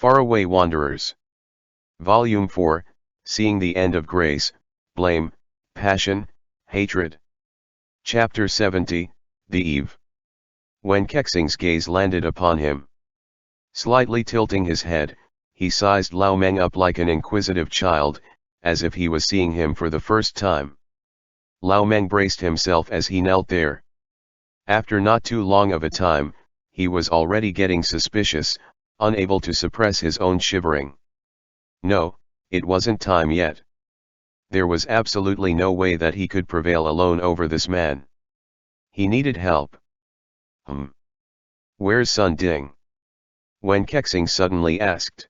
Faraway Wanderers. Volume 4, Seeing the End of Grace, Blame, Passion, Hatred. Chapter 70, The Eve. When Kexing's gaze landed upon him, slightly tilting his head, he sized Lao Meng up like an inquisitive child, as if he was seeing him for the first time. Lao Meng braced himself as he knelt there. After not too long of a time, he was already getting suspicious, unable to suppress his own shivering. No, it wasn't time yet. There was absolutely no way that he could prevail alone over this man. He needed help. Where's Sun Ding? Wen Kexing suddenly asked.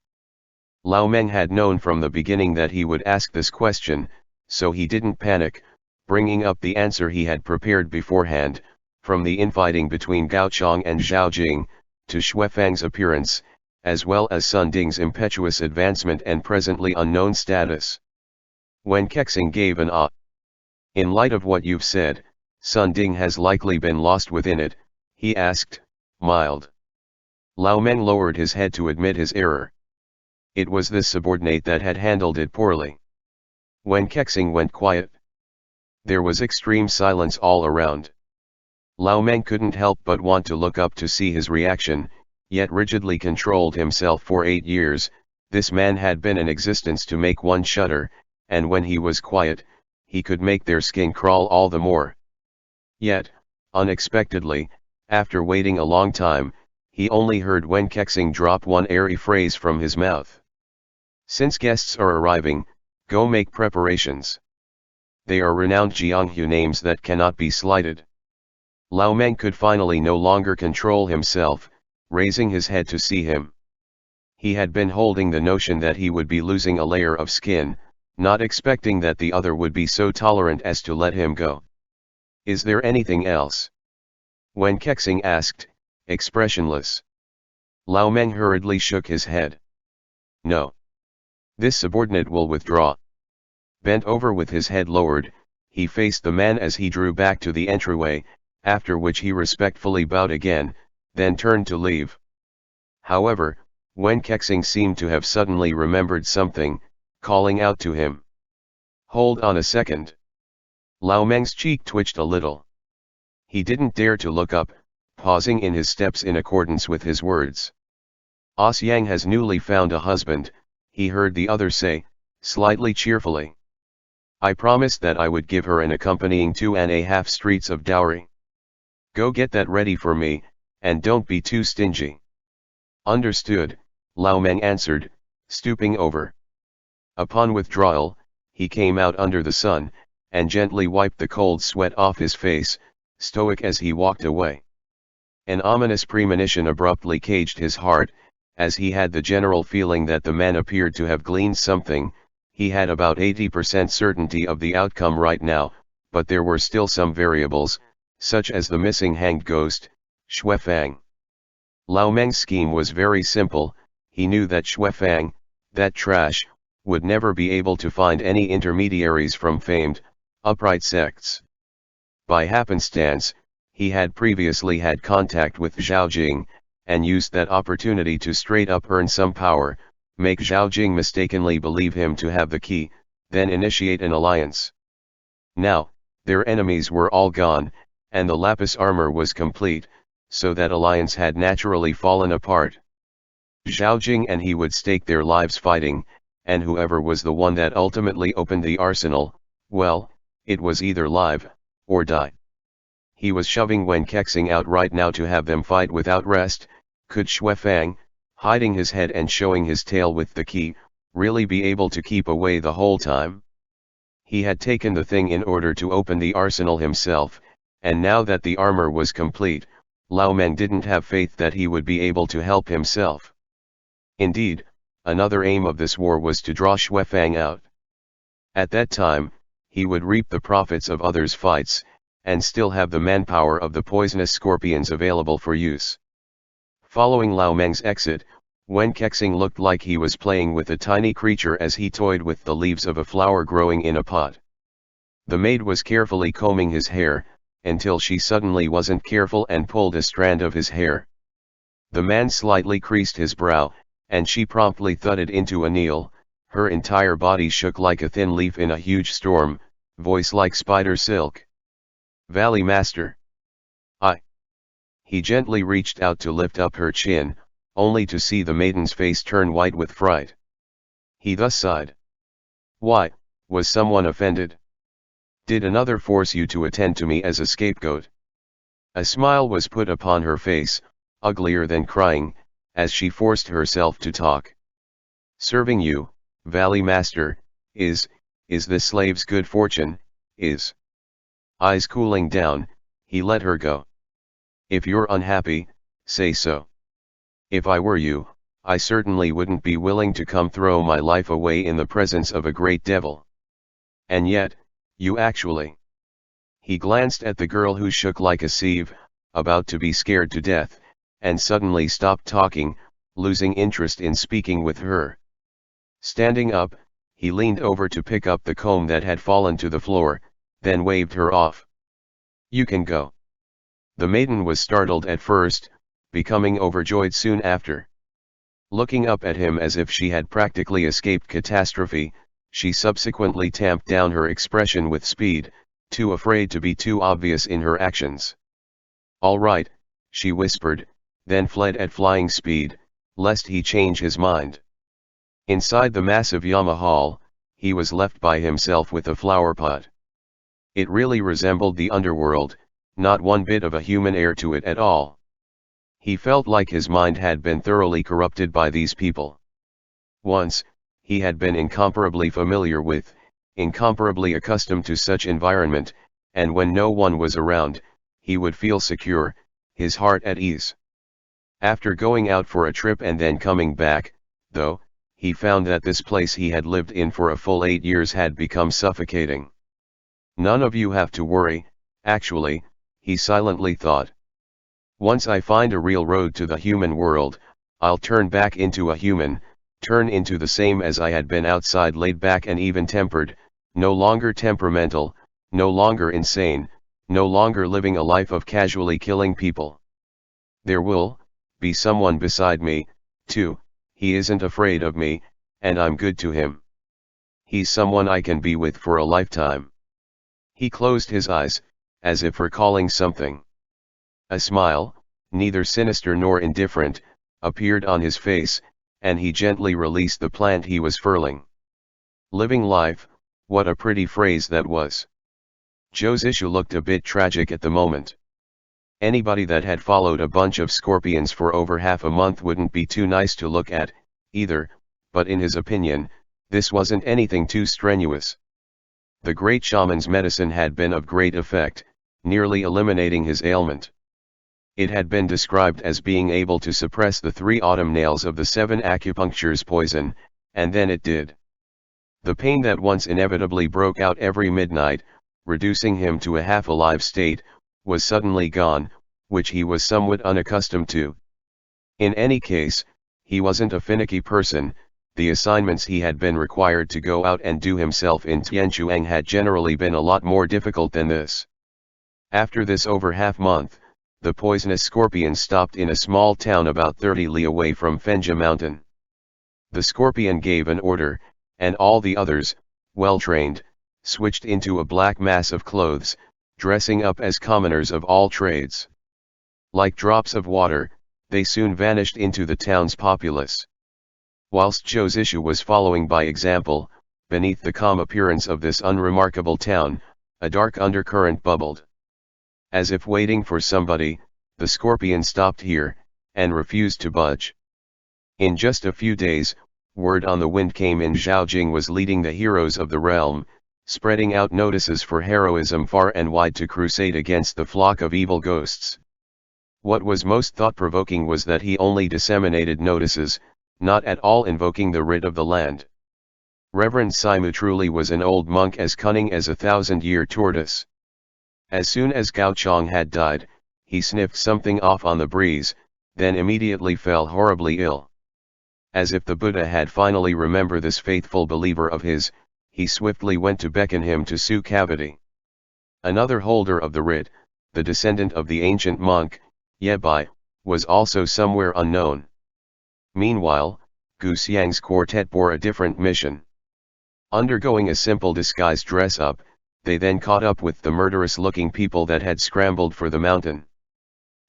Lao Meng had known from the beginning that he would ask this question, so he didn't panic, bringing up the answer he had prepared beforehand, from the infighting between Gao Chong and Zhao Jing, to Xuefang's appearance, as well as Sun Ding's impetuous advancement and presently unknown status. Wen Kexing gave an ah. In light of what you've said, Sun Ding has likely been lost within it, he asked, mild. Lao Meng lowered his head to admit his error. It was this subordinate that had handled it poorly. Wen Kexing went quiet. There was extreme silence all around. Lao Meng couldn't help but want to look up to see his reaction, yet rigidly controlled himself for 8 years. This man had been in existence to make one shudder, and when he was quiet, he could make their skin crawl all the more. Yet, unexpectedly, after waiting a long time, he only heard Wen Kexing drop one airy phrase from his mouth. Since guests are arriving, go make preparations. They are renowned Jianghu names that cannot be slighted. Lao Meng could finally no longer control himself, raising his head to see him. He had been holding the notion that he would be losing a layer of skin, not expecting that the other would be so tolerant as to let him go. Is there anything else? Wen Kexing asked, expressionless. Lao Meng hurriedly shook his head. No. This subordinate will withdraw. Bent over with his head lowered, he faced the man as he drew back to the entryway, after which he respectfully bowed again, then turned to leave. However, Wen Kexing seemed to have suddenly remembered something, calling out to him. Hold on a second. Lao Meng's cheek twitched a little. He didn't dare to look up, pausing in his steps in accordance with his words. Ah Yang has newly found a husband, he heard the other say, slightly cheerfully. I promised that I would give her an accompanying 2.5 streets of dowry. Go get that ready for me, and don't be too stingy. Understood, Lao Meng answered, stooping over. Upon withdrawal, he came out under the sun, and gently wiped the cold sweat off his face, stoic as he walked away. An ominous premonition abruptly caged his heart, as he had the general feeling that the man appeared to have gleaned something. He had about 80% certainty of the outcome right now, but there were still some variables, such as the missing hanged ghost, Xuefang. Lao Meng's scheme was very simple. He knew that Xuefang, that trash, would never be able to find any intermediaries from famed, upright sects. By happenstance, he had previously had contact with Zhao Jing, and used that opportunity to straight up earn some power, make Zhao Jing mistakenly believe him to have the key, then initiate an alliance. Now, their enemies were all gone, and the lapis armor was complete, so that alliance had naturally fallen apart. Zhao Jing and he would stake their lives fighting, and whoever was the one that ultimately opened the arsenal, well, it was either live, or die. He was shoving Wen Kexing out right now to have them fight without rest. Could Xuefang, hiding his head and showing his tail with the key, really be able to keep away the whole time? He had taken the thing in order to open the arsenal himself, and now that the armor was complete, Lao Meng didn't have faith that he would be able to help himself. Indeed, another aim of this war was to draw Xuefang out. At that time, he would reap the profits of others' fights, and still have the manpower of the poisonous scorpions available for use. Following Lao Meng's exit, Wen Kexing looked like he was playing with a tiny creature as he toyed with the leaves of a flower growing in a pot. The maid was carefully combing his hair, until she suddenly wasn't careful and pulled a strand of his hair. The man slightly creased his brow, and she promptly thudded into a kneel. Her entire body shook like a thin leaf in a huge storm, voice like spider silk. "Valley Master. I." He gently reached out to lift up her chin, only to see the maiden's face turn white with fright. He thus sighed. "Why, was someone offended? Did another force you to attend to me as a scapegoat?" A smile was put upon her face, uglier than crying, as she forced herself to talk. "Serving you, Valley Master, is the slave's good fortune, is." Eyes cooling down, he let her go. "If you're unhappy, say so. If I were you, I certainly wouldn't be willing to come throw my life away in the presence of a great devil. And yet, you actually..." He glanced at the girl who shook like a sieve, about to be scared to death, and suddenly stopped talking, losing interest in speaking with her. Standing up, he leaned over to pick up the comb that had fallen to the floor, then waved her off. "You can go." The maiden was startled at first, becoming overjoyed soon after. Looking up at him as if she had practically escaped catastrophe, she subsequently tamped down her expression with speed, too afraid to be too obvious in her actions. "All right," she whispered, then fled at flying speed, lest he change his mind. Inside the massive Yama hall, he was left by himself with a flower pot. It really resembled the underworld, not one bit of a human air to it at all. He felt like his mind had been thoroughly corrupted by these people. Once, he had been incomparably familiar with, incomparably accustomed to such environment, and when no one was around, he would feel secure, his heart at ease. After going out for a trip and then coming back, though, he found that this place he had lived in for a full 8 years had become suffocating. "None of you have to worry, actually," he silently thought. "Once I find a real road to the human world, I'll turn back into a human, turn into the same as I had been outside, laid back and even-tempered, no longer temperamental, no longer insane, no longer living a life of casually killing people. There will be someone beside me, too. He isn't afraid of me, and I'm good to him. He's someone I can be with for a lifetime." He closed his eyes, as if recalling something. A smile, neither sinister nor indifferent, appeared on his face, and he gently released the plant he was furling. Living life, what a pretty phrase that was. Joe's issue looked a bit tragic at the moment. Anybody that had followed a bunch of scorpions for over half a month wouldn't be too nice to look at, either, but in his opinion, this wasn't anything too strenuous. The great shaman's medicine had been of great effect, nearly eliminating his ailment. It had been described as being able to suppress the 3 autumn nails of the 7 acupuncture's poison, and then it did. The pain that once inevitably broke out every midnight, reducing him to a half-alive state, was suddenly gone, which he was somewhat unaccustomed to. In any case, he wasn't a finicky person. The assignments he had been required to go out and do himself in Tianchuang had generally been a lot more difficult than this. After this over half-month, the poisonous scorpion stopped in a small town about 30 li away from Fenja Mountain. The scorpion gave an order, and all the others, well-trained, switched into a black mass of clothes, dressing up as commoners of all trades. Like drops of water, they soon vanished into the town's populace. Whilst Joe's issue was following by example, beneath the calm appearance of this unremarkable town, a dark undercurrent bubbled. As if waiting for somebody, the scorpion stopped here, and refused to budge. In just a few days, word on the wind came in. Zhao Jing was leading the heroes of the realm, spreading out notices for heroism far and wide to crusade against the flock of evil ghosts. What was most thought-provoking was that he only disseminated notices, not at all invoking the writ of the land. Reverend Simu truly was an old monk as cunning as a 1,000-year tortoise. As soon as Gao Chong had died, he sniffed something off on the breeze, then immediately fell horribly ill. As if the Buddha had finally remembered this faithful believer of his, he swiftly went to beckon him to Su Cavity. Another holder of the writ, the descendant of the ancient monk, Ye Bai, was also somewhere unknown. Meanwhile, Gu Xiang's quartet bore a different mission. Undergoing a simple disguise dress-up, they then caught up with the murderous-looking people that had scrambled for the mountain.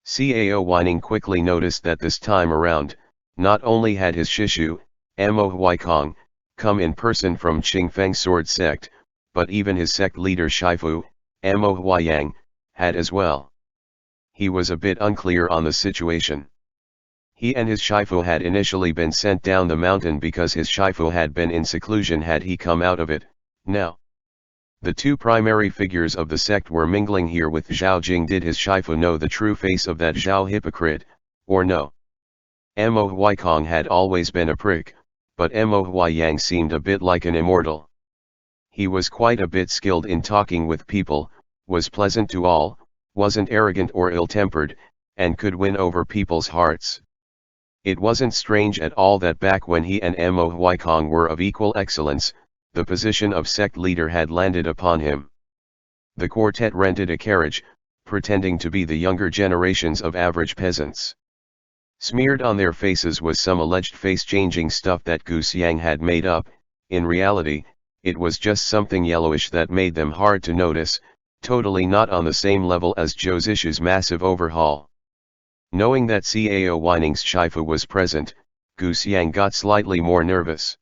Cao Weining quickly noticed that this time around, not only had his Shishu, Mo Huaikong, come in person from Qingfeng sword sect, but even his sect leader Shifu, Mo Huayang, had as well. He was a bit unclear on the situation. He and his Shifu had initially been sent down the mountain because his Shifu had been in seclusion had he come out of it. Now, the two primary figures of the sect were mingling here with Zhao Jing. Did his Shifu know the true face of that Zhao hypocrite, or no? Mo Huaikong had always been a prick, but Mo Huayang seemed a bit like an immortal. He was quite a bit skilled in talking with people, was pleasant to all, wasn't arrogant or ill-tempered, and could win over people's hearts. It wasn't strange at all that back when he and Mo Huaikong were of equal excellence, the position of sect leader had landed upon him. The quartet rented a carriage, pretending to be the younger generations of average peasants. Smeared on their faces was some alleged face-changing stuff that Gu Xiang had made up. In reality, it was just something yellowish that made them hard to notice, totally not on the same level as Zhou Zishu's massive overhaul. Knowing that Cao Weining's Shifu was present, Gu Xiang got slightly more nervous.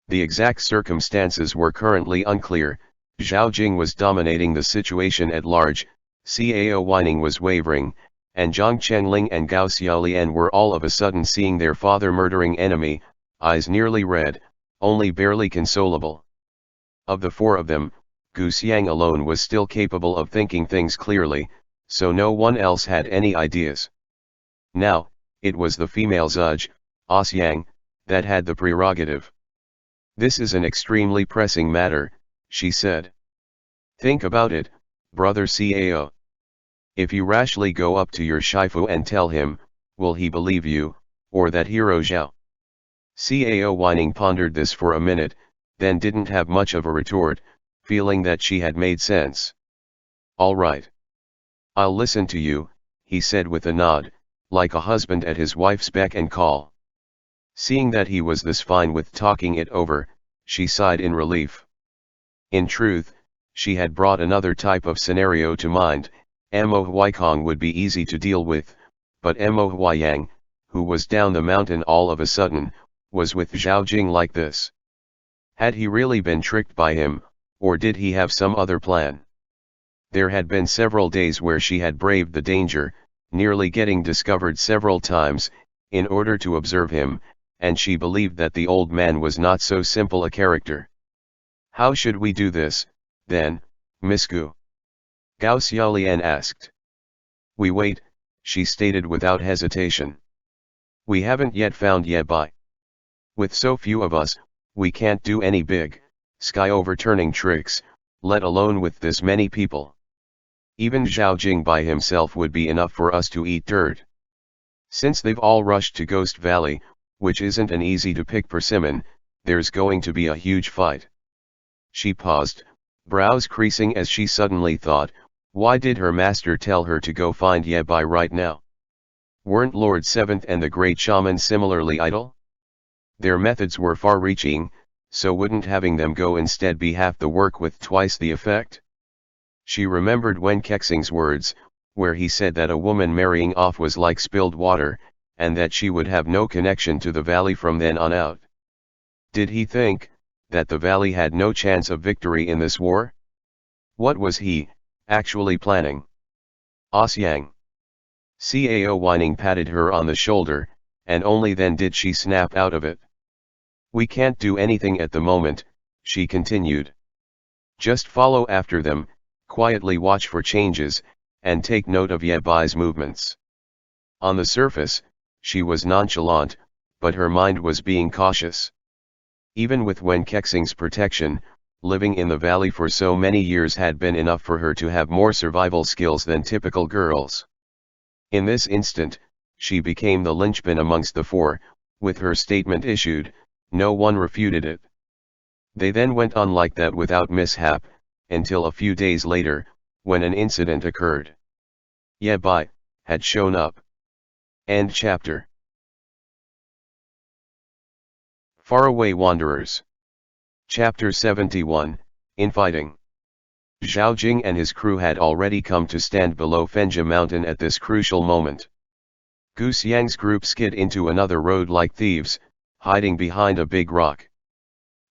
The exact circumstances were currently unclear. Zhao Jing was dominating the situation at large, Cao Weining was wavering, and Zhang Chenling and Gao Xiaolian were all of a sudden seeing their father-murdering enemy, eyes nearly red, only barely consolable. Of the four of them, Gu Xiang alone was still capable of thinking things clearly, so no one else had any ideas. Now, it was the female Zhuge, Xiang, that had the prerogative. "This is an extremely pressing matter," she said. "Think about it, brother Cao. If you rashly go up to your Shifu and tell him, will he believe you, or that hero Zhao?" Cao Weining pondered this for a minute, then didn't have much of a retort, feeling that she had made sense. "All right. I'll listen to you," he said with a nod, like a husband at his wife's beck and call. Seeing that he was this fine with talking it over, she sighed in relief. In truth, she had brought another type of scenario to mind. Mo Huaikong would be easy to deal with, but Mo Huayang, who was down the mountain all of a sudden, was with Zhao Jing like this. Had he really been tricked by him, or did he have some other plan? There had been several days where she had braved the danger, nearly getting discovered several times, in order to observe him, and she believed that the old man was not so simple a character. "How should we do this, then, Miss Gu?" Gao Xiaolian asked. "We wait," she stated without hesitation. "We haven't yet found Ye Bai. With so few of us, we can't do any big, sky-overturning tricks, let alone with this many people. Even Zhao Jing by himself would be enough for us to eat dirt. Since they've all rushed to Ghost Valley, which isn't an easy-to-pick persimmon, there's going to be a huge fight." She paused, brows creasing as she suddenly thought, why did her master tell her to go find Ye Bai right now? Weren't Lord Seventh and the Great Shaman similarly idle? Their methods were far-reaching, so wouldn't having them go instead be half the work with twice the effect? She remembered Wen Kexing's words, where he said that a woman marrying off was like spilled water, and that she would have no connection to the valley from then on out. Did he think that the valley had no chance of victory in this war? What was he actually planning? Xiang. Cao Weining patted her on the shoulder, and only then did she snap out of it. "We can't do anything at the moment," she continued. "Just follow after them, quietly watch for changes, and take note of Ye Bai's movements." On the surface, she was nonchalant, but her mind was being cautious. Even with Wen Kexing's protection, living in the valley for so many years had been enough for her to have more survival skills than typical girls. In this instant, she became the linchpin amongst the four. With her statement issued, no one refuted it. They then went on like that without mishap, until a few days later, when an incident occurred. Ye Bai had shown up. End chapter. Faraway Wanderers. Chapter 71, Infighting. Zhao Jing and his crew had already come to stand below Fenja Mountain at this crucial moment. Gu Xiang's group skid into another road like thieves, hiding behind a big rock.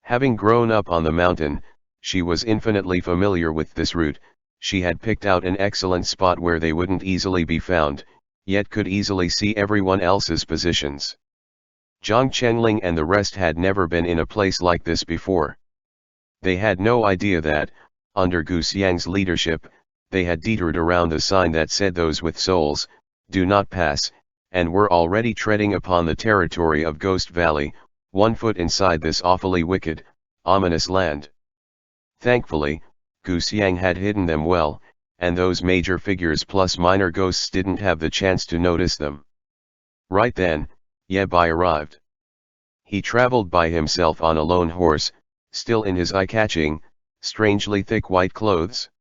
Having grown up on the mountain, she was infinitely familiar with this route. She had picked out an excellent spot where they wouldn't easily be found, yet could easily see everyone else's positions. Zhang Chenling and the rest had never been in a place like this before. They had no idea that, under Gu Xiang's leadership, they had detoured around the sign that said "Those with souls, do not pass," and were already treading upon the territory of Ghost Valley, 1 foot inside this awfully wicked, ominous land. Thankfully, Gu Xiang had hidden them well, and those major figures plus minor ghosts didn't have the chance to notice them. Right then, Ye Bai arrived. He traveled by himself on a lone horse, still in his eye-catching, strangely thick white clothes.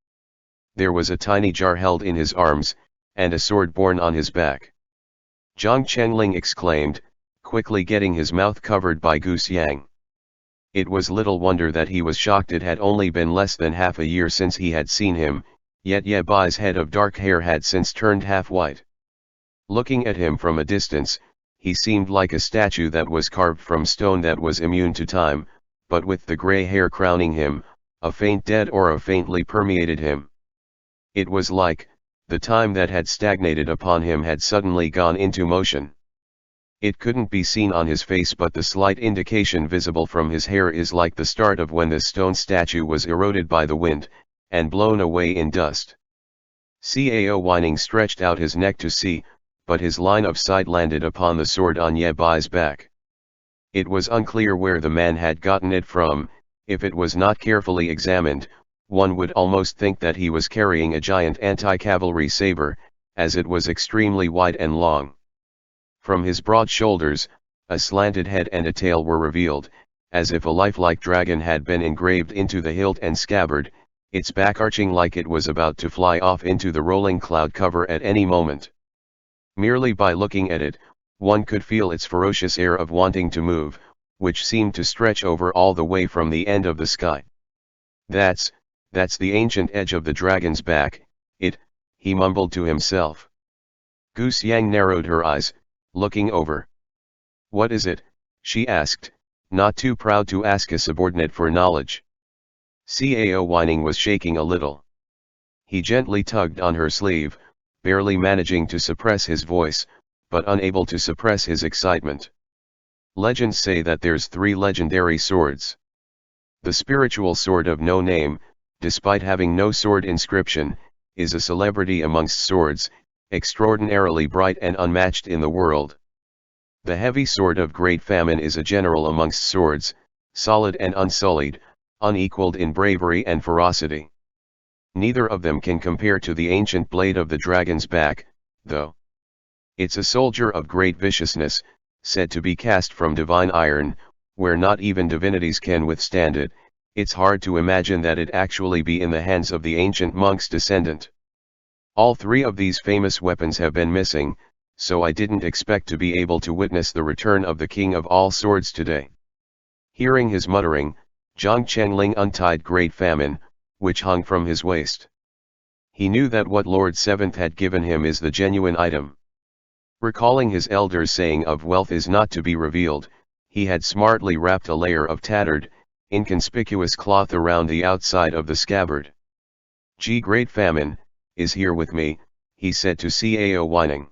There was a tiny jar held in his arms, and a sword borne on his back. Zhang Chenling exclaimed, quickly getting his mouth covered by Gu Xiang. It was little wonder that he was shocked. It had only been less than half a year since he had seen him, yet Ye Bai's head of dark hair had since turned half white. Looking at him from a distance, he seemed like a statue that was carved from stone that was immune to time, but with the grey hair crowning him, a faint dead aura faintly permeated him. It was like, the time that had stagnated upon him had suddenly gone into motion. It couldn't be seen on his face, but the slight indication visible from his hair is like the start of when the stone statue was eroded by the wind, and blown away in dust. Cao Whining stretched out his neck to see, but his line of sight landed upon the sword on Ye Bai's back. It was unclear where the man had gotten it from. If it was not carefully examined, one would almost think that he was carrying a giant anti-cavalry saber, as it was extremely wide and long. From his broad shoulders, a slanted head and a tail were revealed, as if a lifelike dragon had been engraved into the hilt and scabbard, its back arching like it was about to fly off into the rolling cloud cover at any moment. Merely by looking at it, one could feel its ferocious air of wanting to move, which seemed to stretch over all the way from the end of the sky. That's the ancient edge of the dragon's back, he mumbled to himself. Gu Xiang narrowed her eyes, looking over. "What is it?" she asked, not too proud to ask a subordinate for knowledge. Cao Whining was shaking a little. He gently tugged on her sleeve, barely managing to suppress his voice, but unable to suppress his excitement. "Legends say that there's 3 legendary swords. The spiritual sword of no name, despite having no sword inscription, is a celebrity amongst swords, extraordinarily bright and unmatched in the world. The heavy sword of great famine is a general amongst swords, solid and unsullied, unequaled in bravery and ferocity. Neither of them can compare to the ancient blade of the dragon's back, though. It's a soldier of great viciousness, said to be cast from divine iron, where not even divinities can withstand it. It's hard to imagine that it actually be in the hands of the ancient monk's descendant. All 3 of these famous weapons have been missing, so I didn't expect to be able to witness the return of the king of all swords today." Hearing his muttering, Zhang Chenling untied Great Famine, which hung from his waist. He knew that what Lord Seventh had given him is the genuine item. Recalling his elders' saying of wealth is not to be revealed, he had smartly wrapped a layer of tattered, inconspicuous cloth around the outside of the scabbard. Great Famine is here with me," he said to Cao Whining.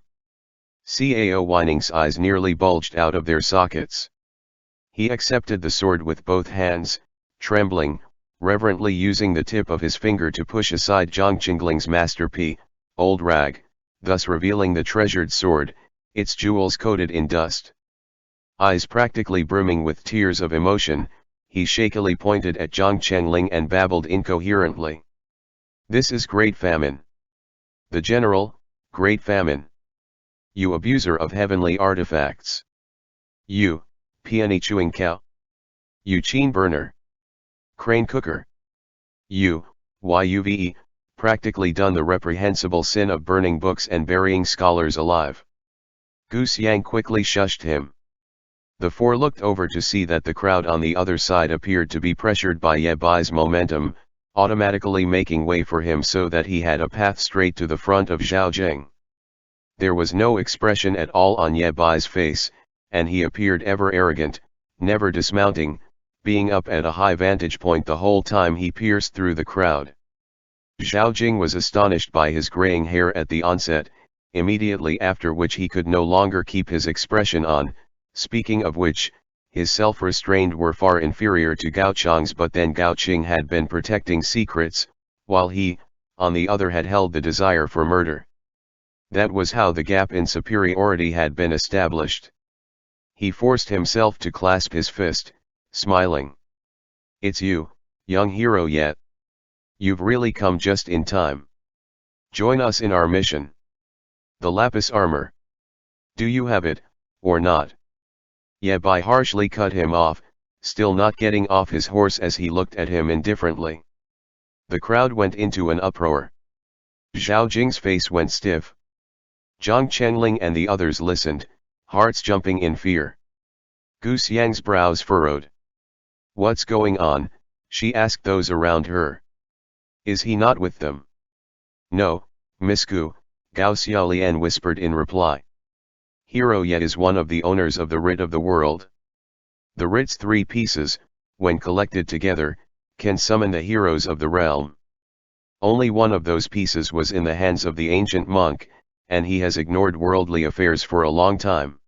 Cao Whining's eyes nearly bulged out of their sockets. He accepted the sword with both hands, trembling, reverently using the tip of his finger to push aside Zhang Chengling's masterpiece, old rag, thus revealing the treasured sword, its jewels coated in dust. Eyes practically brimming with tears of emotion, he shakily pointed at Zhang Chenling and babbled incoherently. "This is Great Famine. The General, Great Famine. You abuser of heavenly artifacts. You, peony chewing cow. You chain burner. Crane cooker. You, YUVE, practically done the reprehensible sin of burning books and burying scholars alive." Gu Xiang quickly shushed him. The four looked over to see that the crowd on the other side appeared to be pressured by Ye Bai's momentum, automatically making way for him so that he had a path straight to the front of Zhao Jing. There was no expression at all on Ye Bai's face, and he appeared ever arrogant, never dismounting, being up at a high vantage point the whole time he pierced through the crowd. Zhao Jing was astonished by his graying hair at the onset, immediately after which he could no longer keep his expression on, speaking of which, his self-restraint were far inferior to Gao Chang's, but then Gao Qing had been protecting secrets, while he, on the other, had held the desire for murder. That was how the gap in superiority had been established. He forced himself to clasp his fist, smiling. "It's you, young hero yet. You've really come just in time. Join us in our mission. The lapis armor. Do you have it, or not?" Ye Bai harshly cut him off, still not getting off his horse as he looked at him indifferently. The crowd went into an uproar. Zhao Jing's face went stiff. Zhang Chenling and the others listened, hearts jumping in fear. Gu Xiang's brows furrowed. "What's going on?" she asked those around her. "Is he not with them?" "No, Miss Gu," Gao Xiaolian whispered in reply. "Hero Ye is one of the owners of the writ of the world. The writ's 3 pieces, when collected together, can summon the heroes of the realm. Only one of those pieces was in the hands of the ancient monk, and he has ignored worldly affairs for a long time.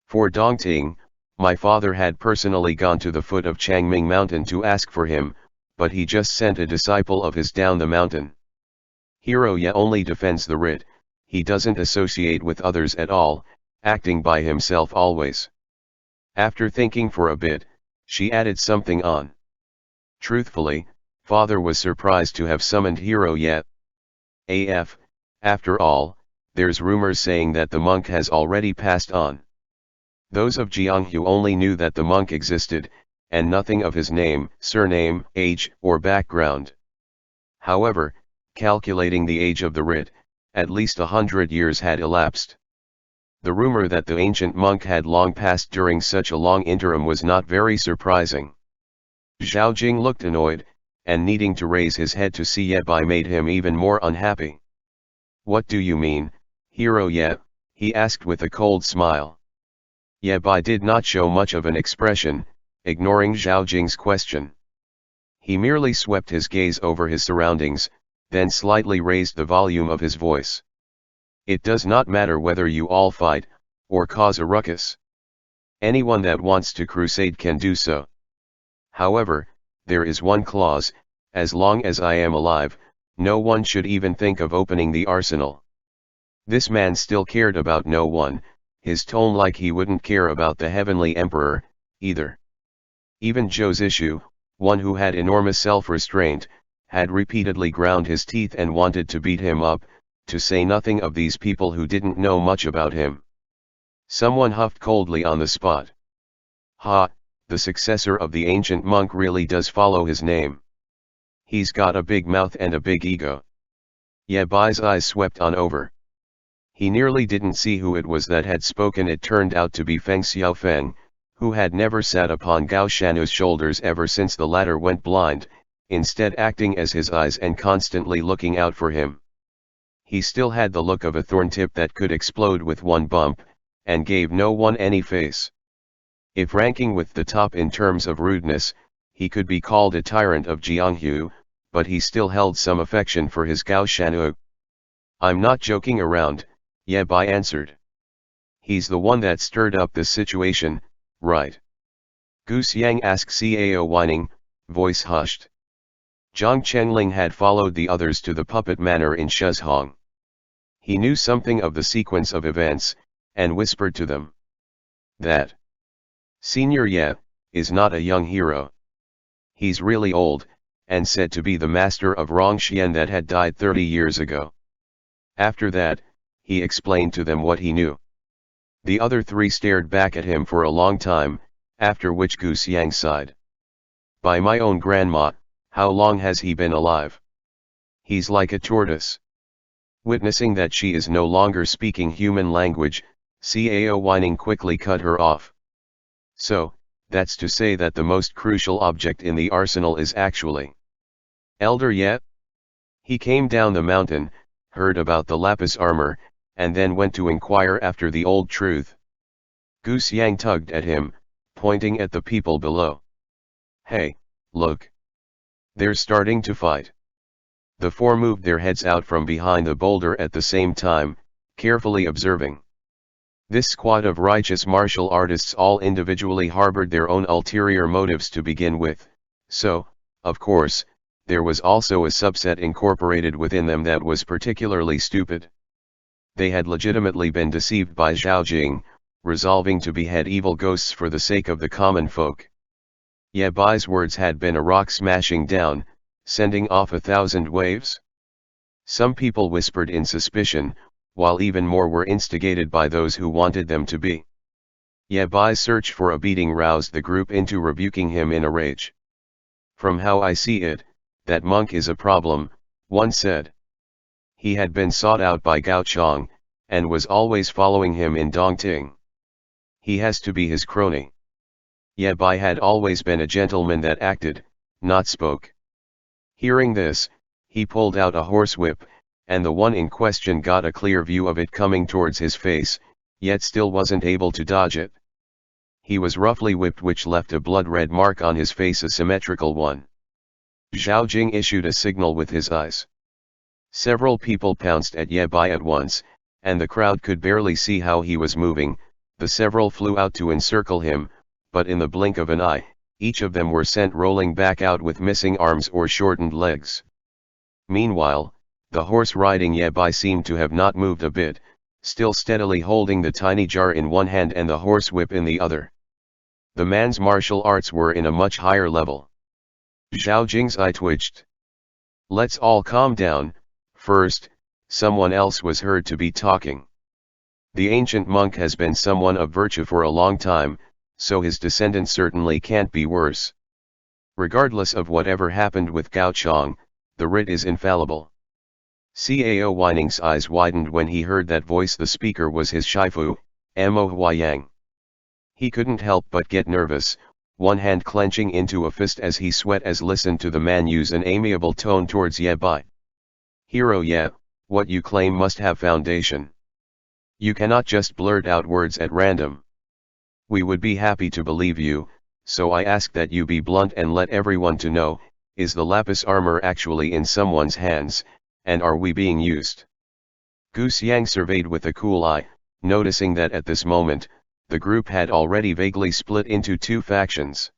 For Dongting, my father had personally gone to the foot of Changming Mountain to ask for him, but he just sent a disciple of his down the mountain. Hero Ye only defends the writ, he doesn't associate with others at all, acting by himself always." After thinking for a bit, she added something on. "Truthfully, father was surprised to have summoned Hero Ye. After all, there's rumors saying that the monk has already passed on. Those of Jianghu only knew that the monk existed, and nothing of his name, surname, age, or background. However, calculating the age of the writ, at least 100 years had elapsed. The rumor that the ancient monk had long passed during such a long interim was not very surprising." Zhao Jing looked annoyed, and needing to raise his head to see Ye Bai made him even more unhappy. "What do you mean, Hero Ye?" he asked with a cold smile. Ye Bai did not show much of an expression, ignoring Zhao Jing's question. He merely swept his gaze over his surroundings, then slightly raised the volume of his voice. "It does not matter whether you all fight, or cause a ruckus. Anyone that wants to crusade can do so. However, there is one clause: as long as I am alive, no one should even think of opening the arsenal." This man still cared about no one, his tone like he wouldn't care about the heavenly emperor, either. Even Zhou Zishu, one who had enormous self-restraint, had repeatedly ground his teeth and wanted to beat him up, to say nothing of these people who didn't know much about him. Someone huffed coldly on the spot. "Ha, the successor of the ancient monk really does follow his name. He's got a big mouth and a big ego." Ye Bai's eyes swept on over. He nearly didn't see who it was that had spoken. It turned out to be Feng Xiaofeng, who had never sat upon Gao Shanu's shoulders ever since the latter went blind, instead acting as his eyes and constantly looking out for him. He still had the look of a thorn tip that could explode with one bump, and gave no one any face. If ranking with the top in terms of rudeness, he could be called a tyrant of Jianghu, but he still held some affection for his Gao Shanu. "I'm not joking around," Ye Bai answered. "He's the one that stirred up this situation, right?" Gu Xiang asked Cao whining, voice hushed. Zhang Chenling had followed the others to the puppet manor in Shuzhong. He knew something of the sequence of events, and whispered to them. "That Senior Ye is not a young hero. He's really old, and said to be the master of Rongxian that had died 30 years ago." After that, he explained to them what he knew. The other 3 stared back at him for a long time, after which Gu Xiang sighed. "By my own grandma, how long has he been alive? He's like a tortoise." Witnessing that she is no longer speaking human language, Cao whining quickly cut her off. So, that's to say that the most crucial object in the arsenal is actually Elder Ye. He came down the mountain, heard about the lapis armor, and then went to inquire after the old truth. Goose Yang tugged at him, pointing at the people below. Hey, look. They're starting to fight. The four moved their heads out from behind the boulder at the same time, carefully observing. This squad of righteous martial artists all individually harbored their own ulterior motives to begin with, so, of course, there was also a subset incorporated within them that was particularly stupid. They had legitimately been deceived by Zhao Jing, resolving to behead evil ghosts for the sake of the common folk. Ye Bai's words had been a rock smashing down, sending off 1,000 waves. Some people whispered in suspicion, while even more were instigated by those who wanted them to be. Ye Bai's search for a beating roused the group into rebuking him in a rage. From how I see it, that monk is a problem, one said. He had been sought out by Gao Chong, and was always following him in Dongting. He has to be his crony. Ye Bai had always been a gentleman that acted, not spoke. Hearing this, he pulled out a horsewhip, and the one in question got a clear view of it coming towards his face, yet still wasn't able to dodge it. He was roughly whipped, which left a blood-red mark on his face, a symmetrical one. Zhao Jing issued a signal with his eyes. Several people pounced at Ye Bai at once, and the crowd could barely see how he was moving. The several flew out to encircle him, but in the blink of an eye, each of them were sent rolling back out with missing arms or shortened legs. Meanwhile, the horse riding Ye Bai seemed to have not moved a bit, still steadily holding the tiny jar in one hand and the horsewhip in the other. The man's martial arts were in a much higher level. Zhao Jing's eye twitched. Let's all calm down. First, someone else was heard to be talking. The ancient monk has been someone of virtue for a long time, so his descendant certainly can't be worse. Regardless of whatever happened with Gao Chong, the writ is infallible. Cao Weining's eyes widened when he heard that voice. The speaker was his shifu, Mo Huayang. He couldn't help but get nervous, one hand clenching into a fist as he sweat as listened to the man use an amiable tone towards Ye Bai. Hero Ye, what you claim must have foundation. You cannot just blurt out words at random. We would be happy to believe you, so I ask that you be blunt and let everyone to know, is the lapis armor actually in someone's hands, and are we being used? Goose Yang surveyed with a cool eye, noticing that at this moment, the group had already vaguely split into two factions.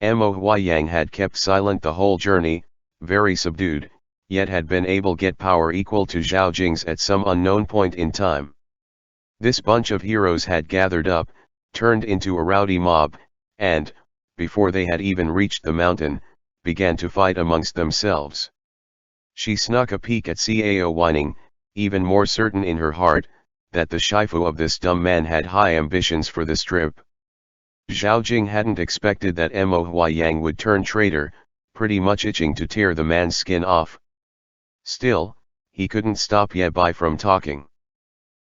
Mo Huayang had kept silent the whole journey, very subdued, yet had been able to get power equal to Zhao Jing's at some unknown point in time. This bunch of heroes had gathered up, turned into a rowdy mob, and, before they had even reached the mountain, began to fight amongst themselves. She snuck a peek at Cao Weining, even more certain in her heart, that the shifu of this dumb man had high ambitions for this trip. Zhao Jing hadn't expected that Mo Huayang would turn traitor, pretty much itching to tear the man's skin off. Still, he couldn't stop Ye Bai from talking.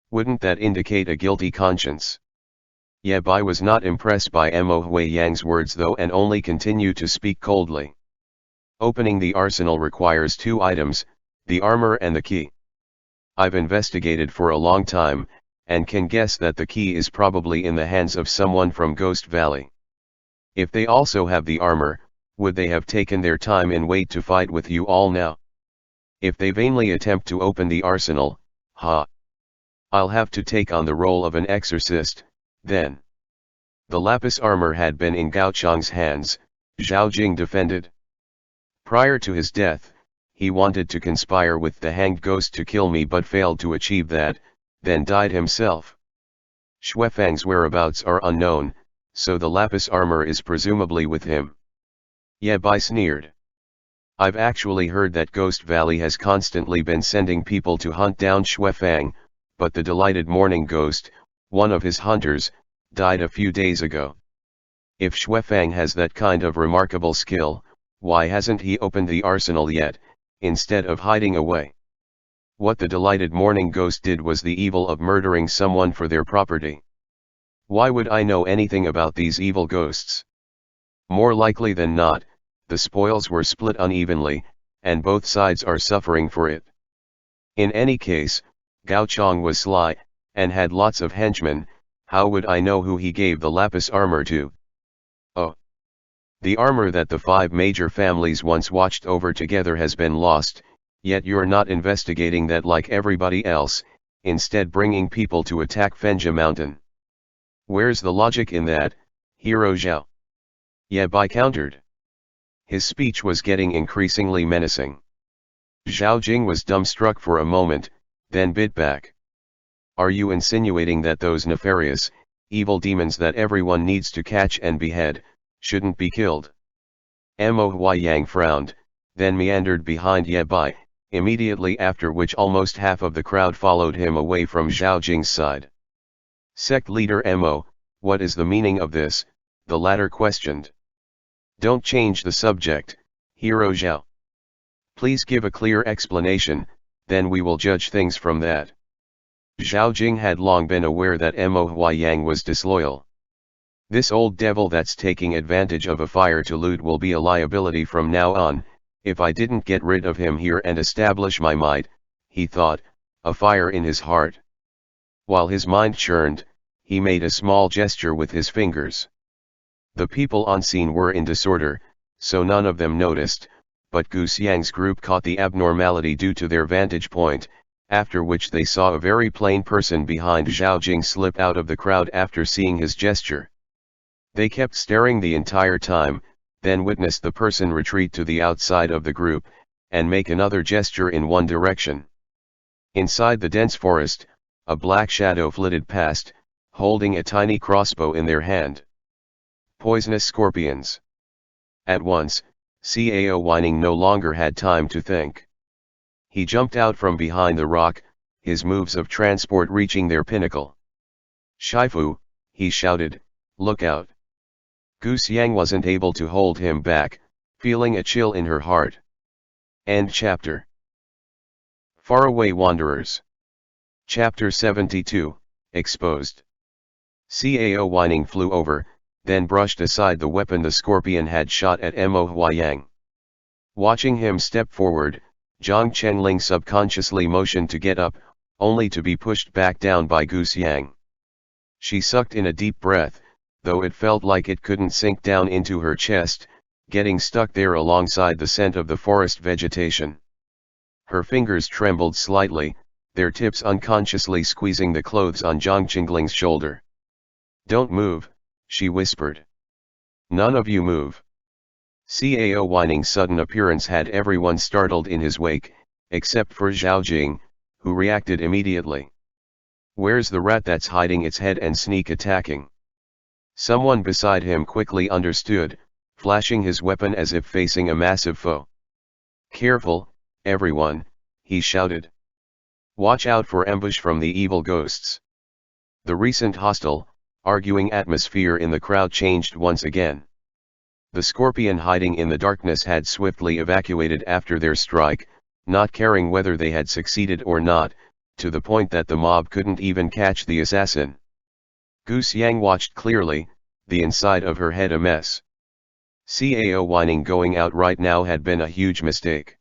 Wouldn't that indicate a guilty conscience? Ye Bai was not impressed by Mo Huayang's words though, and only continued to speak coldly. Opening the arsenal requires two items, the armor and the key. I've investigated for a long time, and can guess that the key is probably in the hands of someone from Ghost Valley. If they also have the armor, would they have taken their time and wait to fight with you all now? If they vainly attempt to open the arsenal, I'll have to take on the role of an exorcist, then. The lapis armor had been in Gao Chong's hands, Zhao Jing defended. Prior to his death, he wanted to conspire with the hanged ghost to kill me but failed to achieve that, then died himself. Xuefang's whereabouts are unknown, so the lapis armor is presumably with him. Ye Bai sneered. I've actually heard that Ghost Valley has constantly been sending people to hunt down Xuefang, but the delighted morning ghost, one of his hunters, died a few days ago. If Xuefang has that kind of remarkable skill, why hasn't he opened the arsenal yet, instead of hiding away? What the delighted morning ghost did was the evil of murdering someone for their property. Why would I know anything about these evil ghosts? More likely than not, the spoils were split unevenly, and both sides are suffering for it. In any case, Gao Chong was sly, and had lots of henchmen. How would I know who he gave the lapis armor to? Oh. The armor that the 5 major families once watched over together has been lost, yet you're not investigating that like everybody else, instead bringing people to attack Fenja Mountain. Where's the logic in that, Hero Zhao? Ye Bai countered. His speech was getting increasingly menacing. Zhao Jing was dumbstruck for a moment, then bit back. Are you insinuating that those nefarious, evil demons that everyone needs to catch and behead, shouldn't be killed? Mo Huayang frowned, then meandered behind Ye Bai, immediately after which almost half of the crowd followed him away from Zhao Jing's side. Sect leader Mo, what is the meaning of this? The latter questioned. Don't change the subject, Hero Zhao. Please give a clear explanation, then we will judge things from that. Zhao Jing had long been aware that Mo Huayang was disloyal. This old devil that's taking advantage of a fire to loot will be a liability from now on. If I didn't get rid of him here and establish my might, he thought, a fire in his heart. While his mind churned, he made a small gesture with his fingers. The people on scene were in disorder, so none of them noticed, but Gu Xiang's group caught the abnormality due to their vantage point, after which they saw a very plain person behind Zhao Jing slip out of the crowd after seeing his gesture. They kept staring the entire time, then witnessed the person retreat to the outside of the group, and make another gesture in one direction. Inside the dense forest, a black shadow flitted past, holding a tiny crossbow in their hand. Poisonous scorpions. At once, Cao Whining no longer had time to think. He jumped out from behind the rock, his moves of transport reaching their pinnacle. Shifu, he shouted, look out. Gu Xiang wasn't able to hold him back, feeling a chill in her heart. End chapter. Faraway Wanderers. Chapter 72, Exposed. Cao Whining flew over, then brushed aside the weapon the scorpion had shot at Mo Huayang. Watching him step forward, Zhang Chenling subconsciously motioned to get up, only to be pushed back down by Gu Xiang. She sucked in a deep breath, though it felt like it couldn't sink down into her chest, getting stuck there alongside the scent of the forest vegetation. Her fingers trembled slightly, their tips unconsciously squeezing the clothes on Zhang Chengling's shoulder. Don't move, she whispered. None of you move. Cao Whining's sudden appearance had everyone startled in his wake, except for Zhao Jing, who reacted immediately. Where's the rat that's hiding its head and sneak attacking? Someone beside him quickly understood, flashing his weapon as if facing a massive foe. Careful, everyone, he shouted. Watch out for ambush from the evil ghosts. The recent hostile, arguing atmosphere in the crowd changed once again. The scorpion hiding in the darkness had swiftly evacuated after their strike, not caring whether they had succeeded or not, to the point that the mob couldn't even catch the assassin. Gu Xiang watched clearly, the inside of her head a mess. Cao Whining going out right now had been a huge mistake.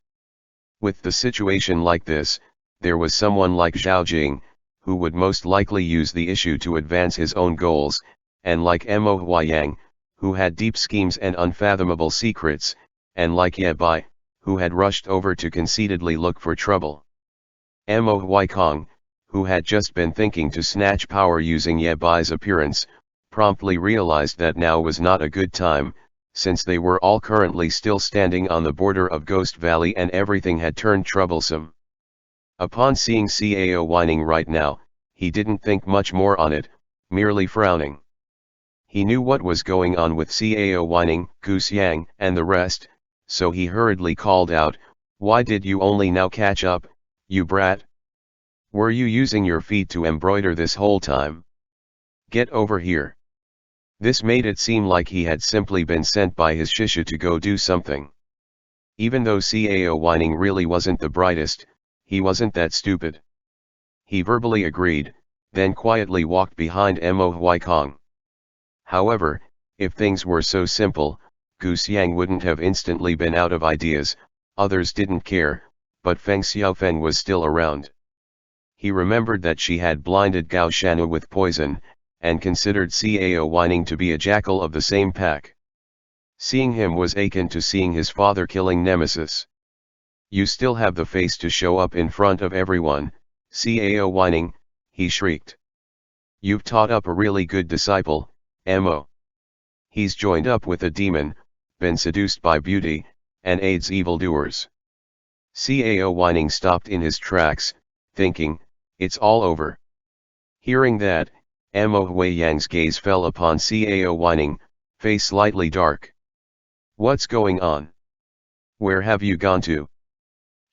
With the situation like this, there was someone like Zhao Jing, who would most likely use the issue to advance his own goals, and like Mo Huayang, who had deep schemes and unfathomable secrets, and like Ye Bai, who had rushed over to conceitedly look for trouble. Mo Huaikong, who had just been thinking to snatch power using Ye Bai's appearance, promptly realized that now was not a good time, since they were all currently still standing on the border of Ghost Valley and everything had turned troublesome. Upon seeing Cao Whining right now, he didn't think much more on it, merely frowning. He knew what was going on with Cao Whining, Gu Xiang, and the rest, so he hurriedly called out, "Why did you only now catch up, you brat? Were you using your feet to embroider this whole time? Get over here." This made it seem like he had simply been sent by his shisha to go do something. Even though Cao Whining really wasn't the brightest, he wasn't that stupid. He verbally agreed, then quietly walked behind Mo Huaikong. However, if things were so simple, Gu Xiang wouldn't have instantly been out of ideas. Others didn't care, but Feng Xiaofeng was still around. He remembered that she had blinded Gao Shanu with poison, and considered Cao Whining to be a jackal of the same pack. Seeing him was akin to seeing his father killing Nemesis. "You still have the face to show up in front of everyone, Cao Whining," he shrieked. "You've taught up a really good disciple, Mo. He's joined up with a demon, been seduced by beauty, and aids evildoers." Cao Whining stopped in his tracks, thinking, "It's all over." Hearing that, Mo Huiyang's gaze fell upon Cao Whining, face slightly dark. "What's going on? Where have you gone to?"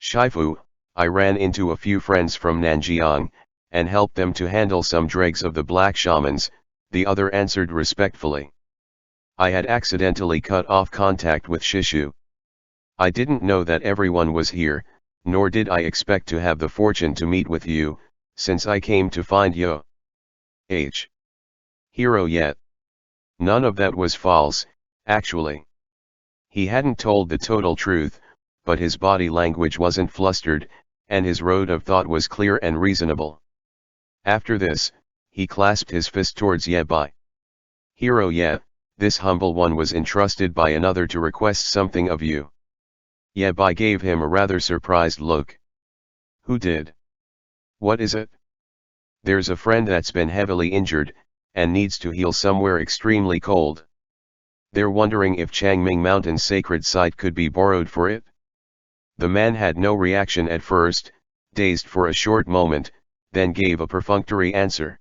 "Shifu, I ran into a few friends from Nanjiang, and helped them to handle some dregs of the black shamans," the other answered respectfully. "I had accidentally cut off contact with Shishu. I didn't know that everyone was here, nor did I expect to have the fortune to meet with you, since I came to find Yo Hero yet." None of that was false, actually. He hadn't told the total truth, but his body language wasn't flustered, and his road of thought was clear and reasonable. After this, he clasped his fist towards Ye Bai. "Hero Ye, this humble one was entrusted by another to request something of you." Ye Bai gave him a rather surprised look. "Who did? What is it?" "There's a friend that's been heavily injured, and needs to heal somewhere extremely cold. They're wondering if Changming Mountain's sacred site could be borrowed for it." The man had no reaction at first, dazed for a short moment, then gave a perfunctory answer.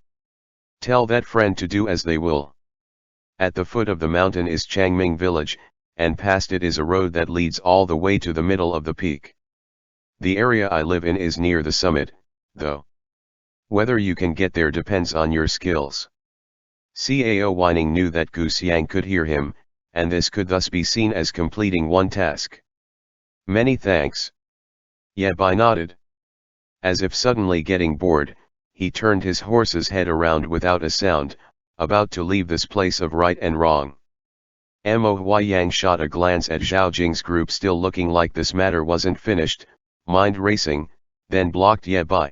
"Tell that friend to do as they will. At the foot of the mountain is Changming village, and past it is a road that leads all the way to the middle of the peak. The area I live in is near the summit, though. Whether you can get there depends on your skills." Cao Whining knew that Gu Xiang could hear him, and this could thus be seen as completing one task. "Many thanks." Ye Bai nodded. As if suddenly getting bored, he turned his horse's head around without a sound, about to leave this place of right and wrong. Mo Huiyang shot a glance at Zhao Jing's group, still looking like this matter wasn't finished, mind racing, then blocked Ye Bai.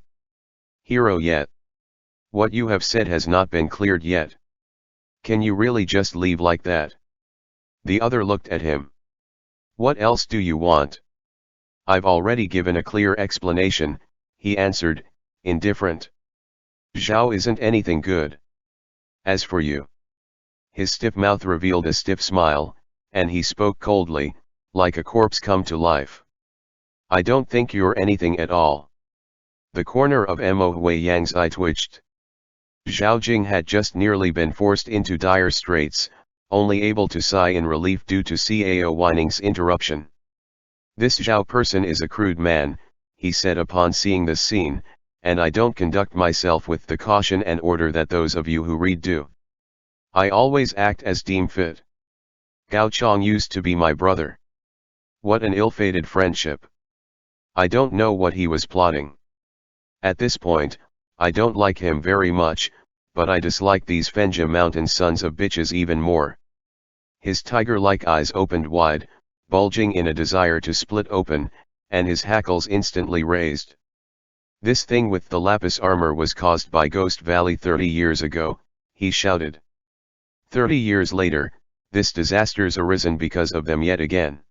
"Hero yet. What you have said has not been cleared yet. Can you really just leave like that?" The other looked at him. "What else do you want?" "I've already given a clear explanation," he answered, indifferent. "Zhao isn't anything good. As for you..." His stiff mouth revealed a stiff smile, and he spoke coldly, like a corpse come to life. "I don't think you're anything at all." The corner of Mo Huiyang's eye twitched. Zhao Jing had just nearly been forced into dire straits, only able to sigh in relief due to Cao Whining's interruption. "This Zhao person is a crude man," he said upon seeing this scene, "and I don't conduct myself with the caution and order that those of you who read do. I always act as deem fit. Gao Chong used to be my brother. What an ill-fated friendship. I don't know what he was plotting. At this point, I don't like him very much, but I dislike these Fenja Mountain sons of bitches even more." His tiger-like eyes opened wide, bulging in a desire to split open, and his hackles instantly raised. "This thing with the lapis armor was caused by Ghost Valley 30 years ago," he shouted. 30 years later, this disaster's arisen because of them yet again.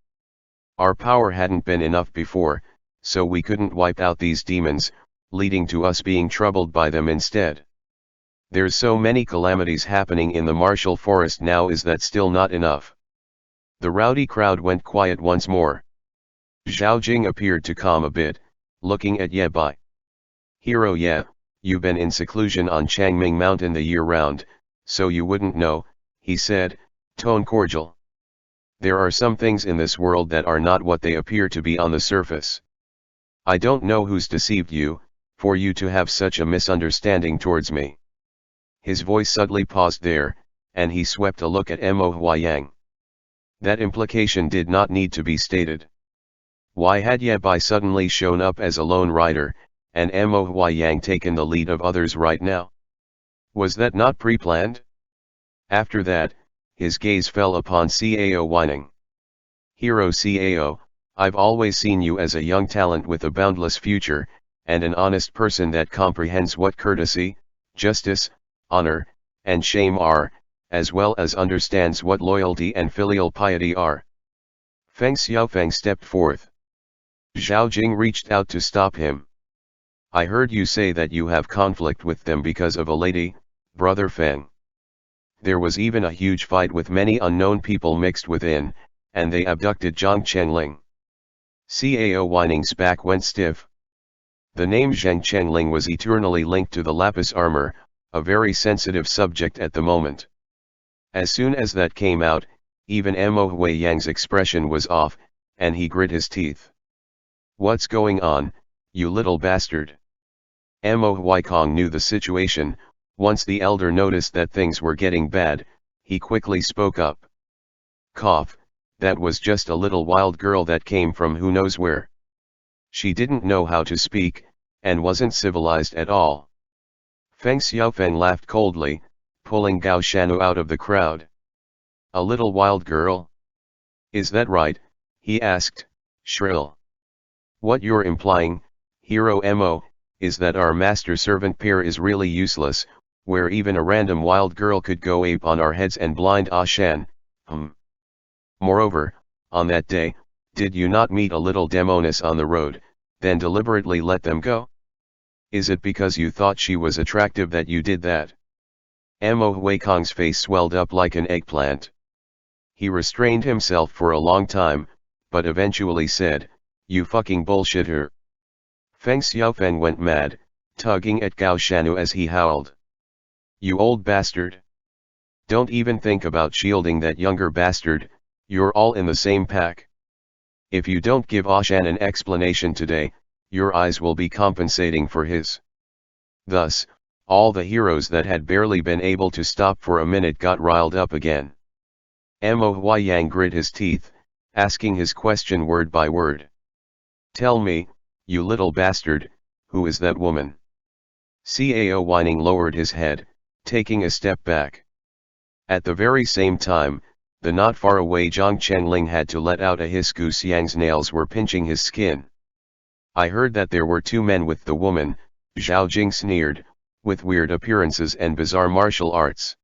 Our power hadn't been enough before, so we couldn't wipe out these demons, leading to us being troubled by them instead. There's so many calamities happening in the martial forest now, is that still not enough?" The rowdy crowd went quiet once more. Zhao Jing appeared to calm a bit, looking at Ye Bai. "Hero Ye, you've been in seclusion on Changming Mountain the year round, so you wouldn't know," he said, tone cordial. "There are some things in this world that are not what they appear to be on the surface. I don't know who's deceived you, for you to have such a misunderstanding towards me." His voice suddenly paused there, and he swept a look at Mo Huiyang. That implication did not need to be stated. Why had Ye Bai suddenly shown up as a lone rider, and Mo Huiyang taken the lead of others right now? Was that not pre-planned? After that, his gaze fell upon Cao whining. Hero Cao, I've always seen you as a young talent with a boundless future, and an honest person that comprehends what courtesy, justice, honor, and shame are, as well as understands what loyalty and filial piety are. Feng Xiaofeng stepped forth. Zhao Jing reached out to stop him. I heard you say that you have conflict with them because of a lady, Brother Feng. There was even a huge fight with many unknown people mixed within, and they abducted Zhang Chenling. Cao Whining's back went stiff. The name Zhang Chenling was eternally linked to the lapis armor, a very sensitive subject at the moment. As soon as that came out, even Mo Hui Yang's expression was off, and he grit his teeth. What's going on, you little bastard? Mo Huikong knew the situation. Once the elder noticed that things were getting bad, he quickly spoke up. Cough, that was just a little wild girl that came from who knows where. She didn't know how to speak, and wasn't civilized at all. Feng Xiaofeng laughed coldly, pulling Gao Shanu out of the crowd. A little wild girl? Is that right? He asked, shrill. What you're implying, Hero Mo, is that our master-servant pair is really useless, where even a random wild girl could go ape on our heads and blind Ashan, Moreover, on that day, did you not meet a little demoness on the road, then deliberately let them go? Is it because you thought she was attractive that you did that? Mo Huikong's face swelled up like an eggplant. He restrained himself for a long time, but eventually said, you fucking bullshitter. Feng Xiaofeng went mad, tugging at Gao Shanu as he howled. You old bastard. Don't even think about shielding that younger bastard, you're all in the same pack. If you don't give Ashan an explanation today, your eyes will be compensating for his. Thus, all the heroes that had barely been able to stop for a minute got riled up again. Mo Huiyang grit his teeth, asking his question word by word. Tell me, you little bastard, who is that woman? Cao Whining lowered his head, taking a step back. At the very same time, the not far away Zhang Chenling had to let out a hiss. Gu Xiang's nails were pinching his skin. I heard that there were two men with the woman, Zhao Jing sneered, with weird appearances and bizarre martial arts.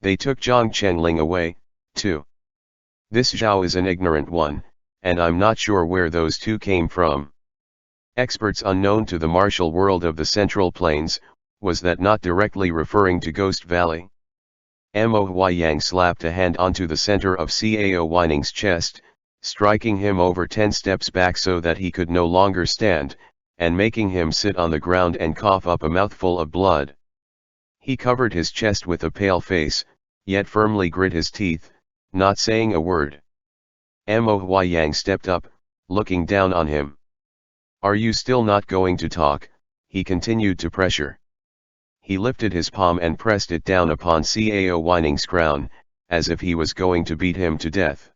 They took Zhang Chenling away, too. This Zhao is an ignorant one, and I'm not sure where those two came from. Experts unknown to the martial world of the Central Plains, was that not directly referring to Ghost Valley? Mo Huiyang slapped a hand onto the center of Cao Whining's chest, striking him over 10 steps back so that he could no longer stand, and making him sit on the ground and cough up a mouthful of blood. He covered his chest with a pale face, yet firmly grit his teeth, not saying a word. Mo Huiyang stepped up, looking down on him. Are you still not going to talk? He continued to pressure. He lifted his palm and pressed it down upon Cao Whining's crown, as if he was going to beat him to death.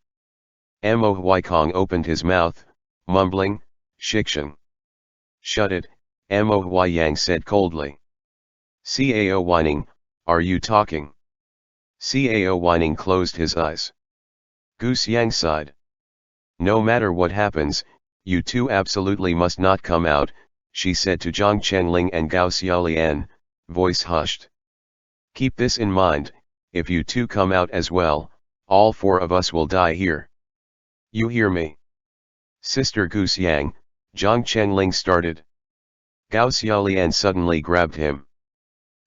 Mo Huikong opened his mouth, mumbling, Shikshan. Shut it, Mo Huiyang said coldly. Cao Whining, are you talking? Cao Whining closed his eyes. Gu Xiang sighed. No matter what happens, you two absolutely must not come out, she said to Zhang Chenling and Gao Xiaolian, voice hushed. Keep this in mind, if you two come out as well, all four of us will die here. You hear me? Sister Gu Xiang, Zhang Chenling started. Gao Xiaolian suddenly grabbed him.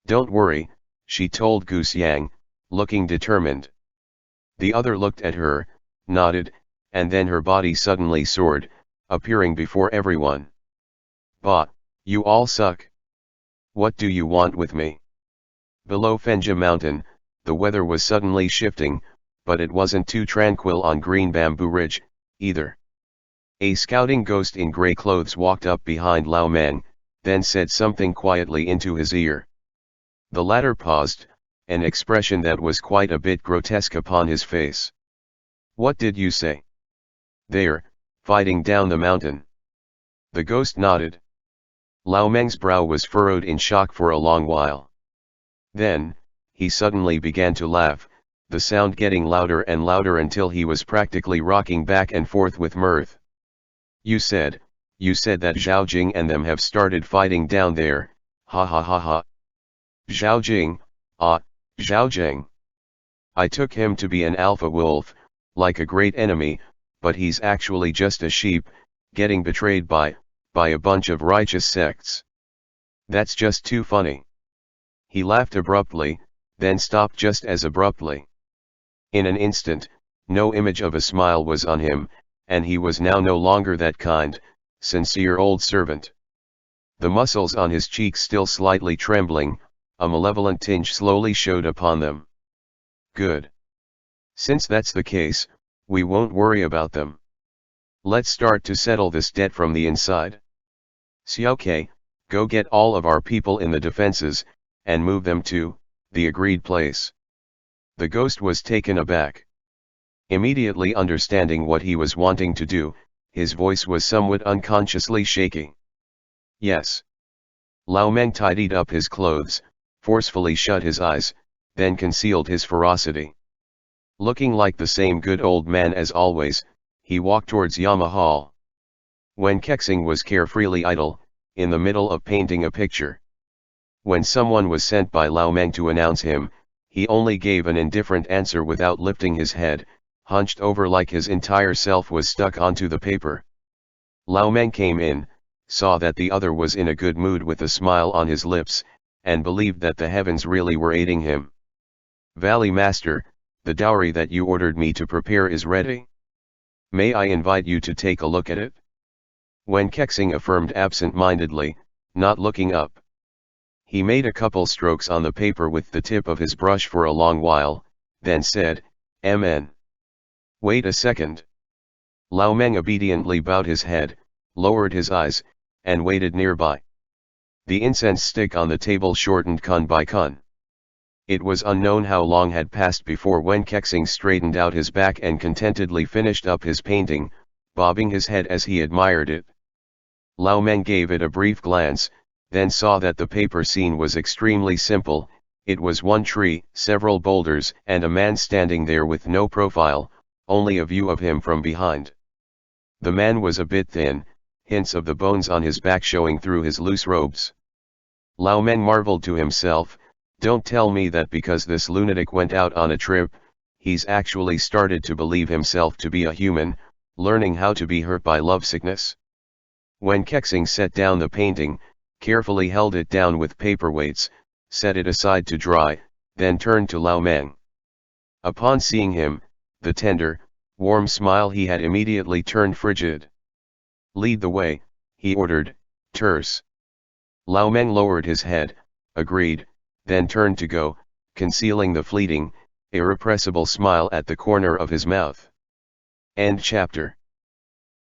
Don't worry, she told Gu Xiang, looking determined. The other looked at her, nodded, and then her body suddenly soared, appearing before everyone. Bah, you all suck. What do you want with me? Below Fenja Mountain, the weather was suddenly shifting, but it wasn't too tranquil on Green Bamboo Ridge, either. A scouting ghost in grey clothes walked up behind Lao Meng, then said something quietly into his ear. The latter paused, an expression that was quite a bit grotesque upon his face. What did you say? They're fighting down the mountain. The ghost nodded. Lao Meng's brow was furrowed in shock for a long while. Then, he suddenly began to laugh, the sound getting louder and louder until he was practically rocking back and forth with mirth. You said that Zhao Jing and them have started fighting down there, ha ha ha ha. Zhao Jing, Zhao Jing. I took him to be an alpha wolf, like a great enemy, but he's actually just a sheep, getting betrayed by a bunch of righteous sects. That's just too funny. He laughed abruptly, then stopped just as abruptly. In an instant, no image of a smile was on him, and he was now no longer that kind, sincere old servant. The muscles on his cheeks still slightly trembling, a malevolent tinge slowly showed upon them. Good. Since that's the case, we won't worry about them. Let's start to settle this debt from the inside. Xiaoke, go get all of our people in the defenses, and move them to the agreed place. The ghost was taken aback. Immediately understanding what he was wanting to do, his voice was somewhat unconsciously shaking. Yes. Lao Meng tidied up his clothes, forcefully shut his eyes, then concealed his ferocity. Looking like the same good old man as always, he walked towards Yama Hall. Wen Kexing was carefreely idle, in the middle of painting a picture. When someone was sent by Lao Meng to announce him, he only gave an indifferent answer without lifting his head, hunched over like his entire self was stuck onto the paper. Lao Meng came in, saw that the other was in a good mood with a smile on his lips, and believed that the heavens really were aiding him. Valley Master, the dowry that you ordered me to prepare is ready. May I invite you to take a look at it? Wen Kexing affirmed absent-mindedly, not looking up. He made a couple strokes on the paper with the tip of his brush for a long while, then said, "Mn. Wait a second." Lao Meng obediently bowed his head, lowered his eyes, and waited nearby. The incense stick on the table shortened kun by kun. It was unknown how long had passed before Wen Kexing straightened out his back and contentedly finished up his painting, bobbing his head as he admired it. Lao Meng gave it a brief glance, then saw that the paper scene was extremely simple. It was one tree, several boulders, and a man standing there with no profile, only a view of him from behind. The man was a bit thin, hints of the bones on his back showing through his loose robes. Lao Meng marveled to himself, don't tell me that because this lunatic went out on a trip, he's actually started to believe himself to be a human, learning how to be hurt by lovesickness. When Kexing set down the painting, carefully held it down with paperweights, set it aside to dry, then turned to Lao Meng. Upon seeing him, the tender, warm smile he had immediately turned frigid. Lead the way, he ordered, terse. Lao Meng lowered his head, agreed, then turned to go, concealing the fleeting, irrepressible smile at the corner of his mouth. End chapter.